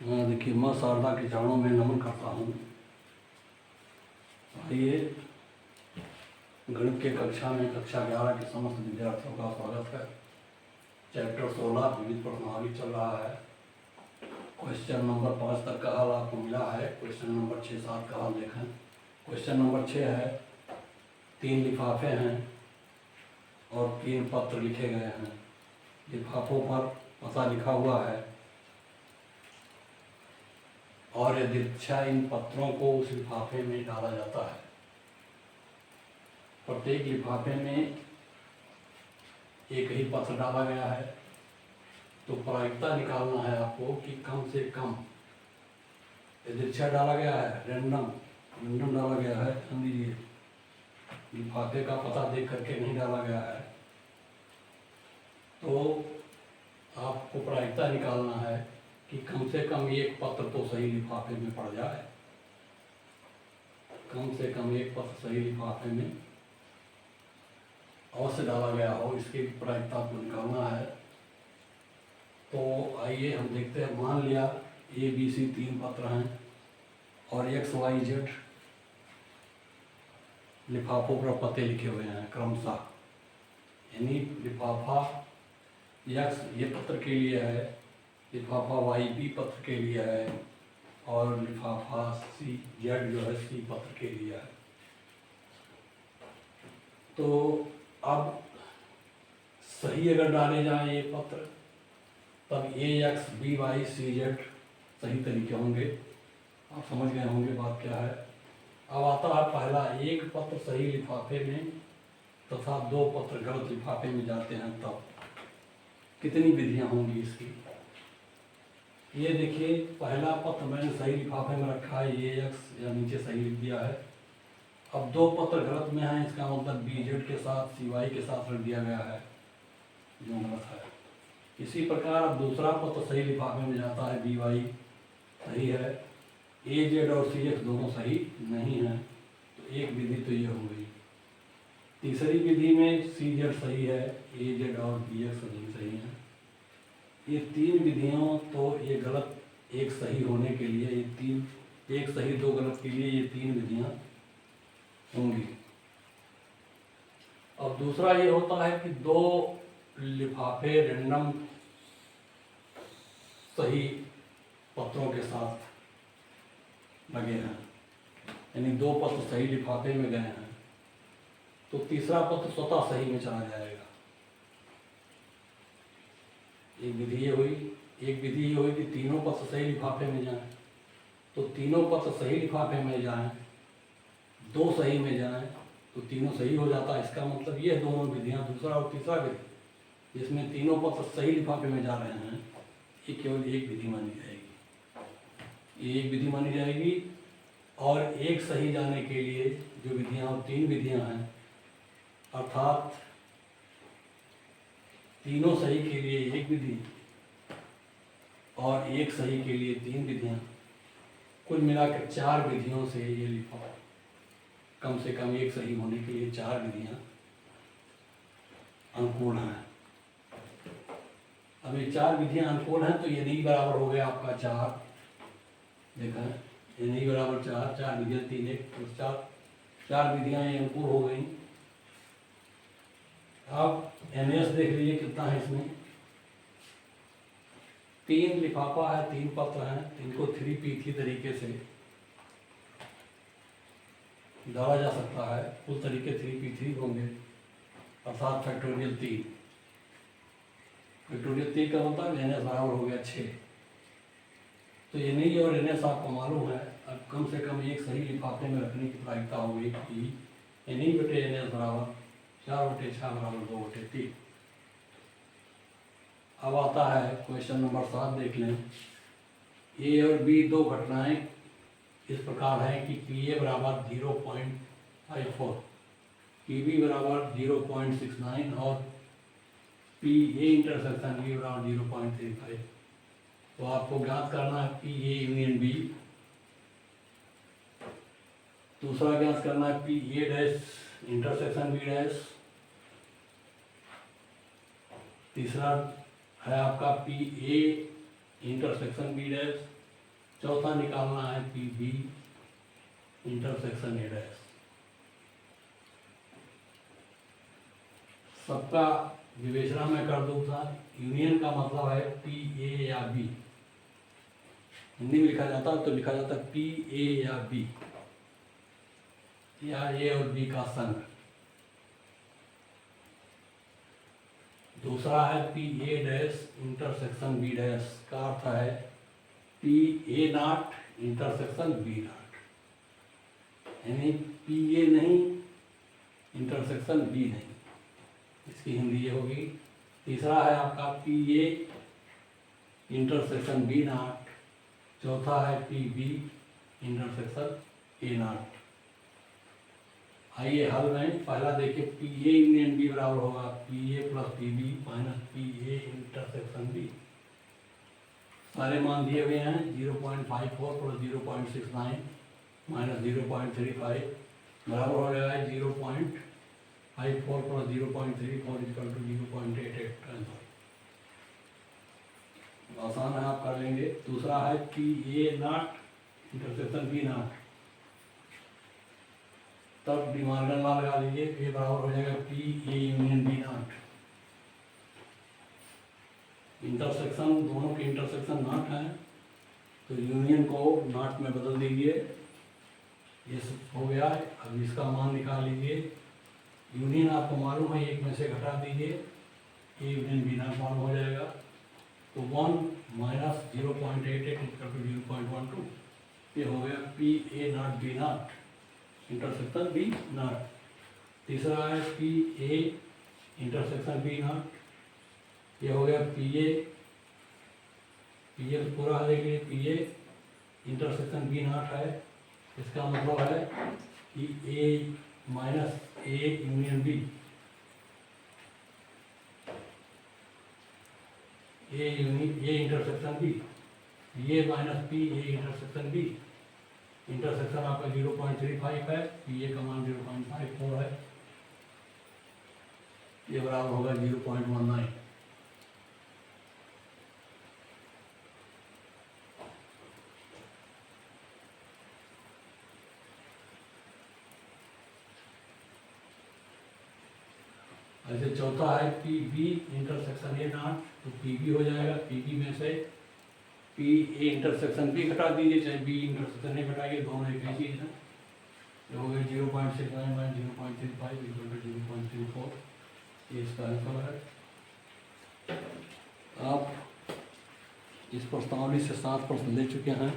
देखिए, माँ शारदा के चरणों में नमन करता हूँ। आइए, गणित के कक्षा में कक्षा 11 के समस्त विद्यार्थियों का स्वागत है। चैप्टर 16 विविध प्रश्नावली चल रहा है। क्वेश्चन नंबर 5 तक का हल आपको मिला है। क्वेश्चन नंबर 6, 7 का हल देखें। क्वेश्चन नंबर 6 है, 3 लिफाफे हैं और 3 पत्र लिखे गए हैं। लिफाफों पर पता लिखा हुआ है और यदृच्छा इन पत्रों को उस लिफाफे में डाला जाता है। प्रत्येक लिफाफे में एक ही पत्र डाला गया है, तो प्रायिकता निकालना है आपको कि कम से कम यदृच्छा डाला गया है, रैंडम डाला गया है। ध्यान दीजिए, लिफाफे का पता देख करके नहीं डाला गया है, तो आपको प्रायिकता निकालना है कि कम से कम एक पत्र तो सही लिफाफे में पड़ जाए। कम से कम एक पत्र सही लिफाफे में अवश्य डाला गया हो, इसकी प्रायिकता को निकालना है। तो आइए हम देखते हैं। मान लिया ABC 3 पत्र हैं और XYZ लिफाफों पर पते लिखे हुए हैं क्रमशः। यानी लिफाफा X ये पत्र के लिए है, लिफाफा YB पत्र के लिए है और लिफाफा CZ जो है C पत्र के लिए है। तो अब सही अगर डाले जाएं ये पत्र, तब AX BY CZ सही तरीके होंगे। आप समझ गए होंगे बात क्या है। अब आता है पहला, एक पत्र सही लिफाफे में तथा 2 पत्र गलत लिफाफे में जाते हैं, तब कितनी विधियां होंगी इसकी। ये देखिए, पहला पत्र मैंने सही लिफाफे में रखा है, AX या नीचे सही लिख दिया है। अब 2 पत्र गलत में हैं, इसका मतलब BZ के साथ CY के साथ रख दिया गया है, जो गलत है। इसी प्रकार अब दूसरा पत्र सही लिफाफे में जाता है, BY सही है, AZ और CX दोनों सही नहीं हैं, तो एक विधि तो ये हो गई। तीसरी विधि में CZ सही है, AZ और BX नहीं सही है। ये 3 विधियों, तो ये गलत एक सही होने के लिए ये 3, एक सही 2 गलत के लिए ये 3 विधियां होंगी। अब दूसरा ये होता है कि 2 लिफाफे रैंडम सही पत्रों के साथ लगे हैं, यानी 2 पत्र सही लिफाफे में गए हैं, तो तीसरा पत्र स्वतः सही में चला जाएगा। एक विधि ये हुई। एक विधि ये हुई कि तीनों पत्र सही लिफाफे में जाएं, तो तीनों पत्र सही लिफाफे में जाएं, 2 सही में जाएं, तो तीनों सही हो जाता है। इसका मतलब ये दोनों विधियां, दूसरा और तीसरा विधि, जिसमें तीनों पत्र सही लिफाफे में जा रहे हैं, ये केवल एक विधि मानी जाएगी। ये एक विधि मानी जाएगी। और एक सही जाने के लिए जो विधियां, 3 विधियां हैं, अर्थात तीनों सही के लिए एक विधि और एक सही के लिए 3 विधियां, कुल मिलाकर 4 विधियों से ये लिफाफा, कम से कम एक सही होने के लिए 4 विधियां अनुकूल हैं। अब ये 4 विधियां अनुकूल हैं, तो ये नहीं बराबर हो गया आपका 4। देखा, ये नहीं बराबर 4, 4 विधियां 3 1 तो 4 विधियां ये अनुकूल हो गई। अब NS देख लीजिए कितना है इसमें। 3 लिफाफा है, 3 पत्र हैं, इनको 3p3 तरीके से डाला जा सकता है। कुल तरीके 3p3 होंगे, अर्थात फैक्टोरियल 3। फैक्टोरियल 3 का मतलब NS बराबर हो गया 6। तो ये नहीं और NS आपको मालूम है। अब कम से कम एक सही लिफाफे में रखने की प्रायिकता हो गई कि NE बटे NS बराबर 4 बटे 6 बराबर 2 बटे 3। अब आता है क्वेश्चन नंबर 7, देख लें। A और B 2 घटनाएं इस प्रकार हैं कि PA बराबर 0.54, PB बराबर 0.69 और PA इंटरसेक्शन B बराबर 0.35। तो आपको ज्ञात करना है PA यूनियन B। दूसरा ज्ञात करना है PA dash intersection B dash. तीसरा है आपका PA इंटरसेक्शन B डैश। चौथा निकालना है P B intersection A dash. सबका विवेचना में कर दूँ था। यूनियन का मतलब है पी ए या बी, हिंदी में लिखा जाता है तो लिखा जाता है पी ए या बी, या ए और बी का संघ। दूसरा है P A dash intersection B dash, का अर्थ है P A not intersection B not, यानी पी ए नहीं इंटरसेक्शन बी नहीं, इसकी हिंदी ये होगी। तीसरा है आपका P A intersection B not, चौथा है P B intersection A not. आइए हल में पहला देखिए, पी ए यूनियन बी बराबर होगा P A plus P B minus P A intersection B. सारे मान दिए हुए हैं, 0.54 प्लस 0.69 माइनस 0.35 बराबर हो जाएगा 0.54 प्लस 0.34 इक्वल टू 0.88। आसान है, आप कर लेंगे। दूसरा है P A not intersection B not, तब डिमार्गन लॉ लगा लीजिए, ये बराबर हो जाएगा P A union B not. Intersection, दोनों के इंटरसेक्शन नॉट है तो यूनियन को नॉट में बदल दीजिए, ये सब हो गया। अब इसका मान निकाल लीजिए। यूनियन आपको मालूम है, एक में से घटा दीजिए, ए यूनियन बी नॉट मालूम हो जाएगा, तो 1 माइनस 0.88 इक्वल टू 0.12, ये हो गया P A not B not intersection B not. तीसरा है P A intersection B not, ये हो गया पी ए पूरा है, लेकिन P A intersection B not है, इसका मतलब है कि A minus A union B, A intersection B, ये minus P A intersection B. Intersection आपका 0.35 है, पी ए का मान 0.54 है, ये बराबर होगा 0.19। ऐसे चौथा है P B intersection A not, तो पी बी हो जाएगा, पी बी में से पी ए इंटरसेक्शन बी घटा दीजिए, चाहे बी इंटरसेक्शन ए घटाइए, दोनों एक ही चीज़ है। जो हो गया 0.69 माइनस 0.35 इक्वल टू 0.34, ये इसका आंसर है। आप इस प्रश्नावली से 7 प्रश्न ले चुके हैं।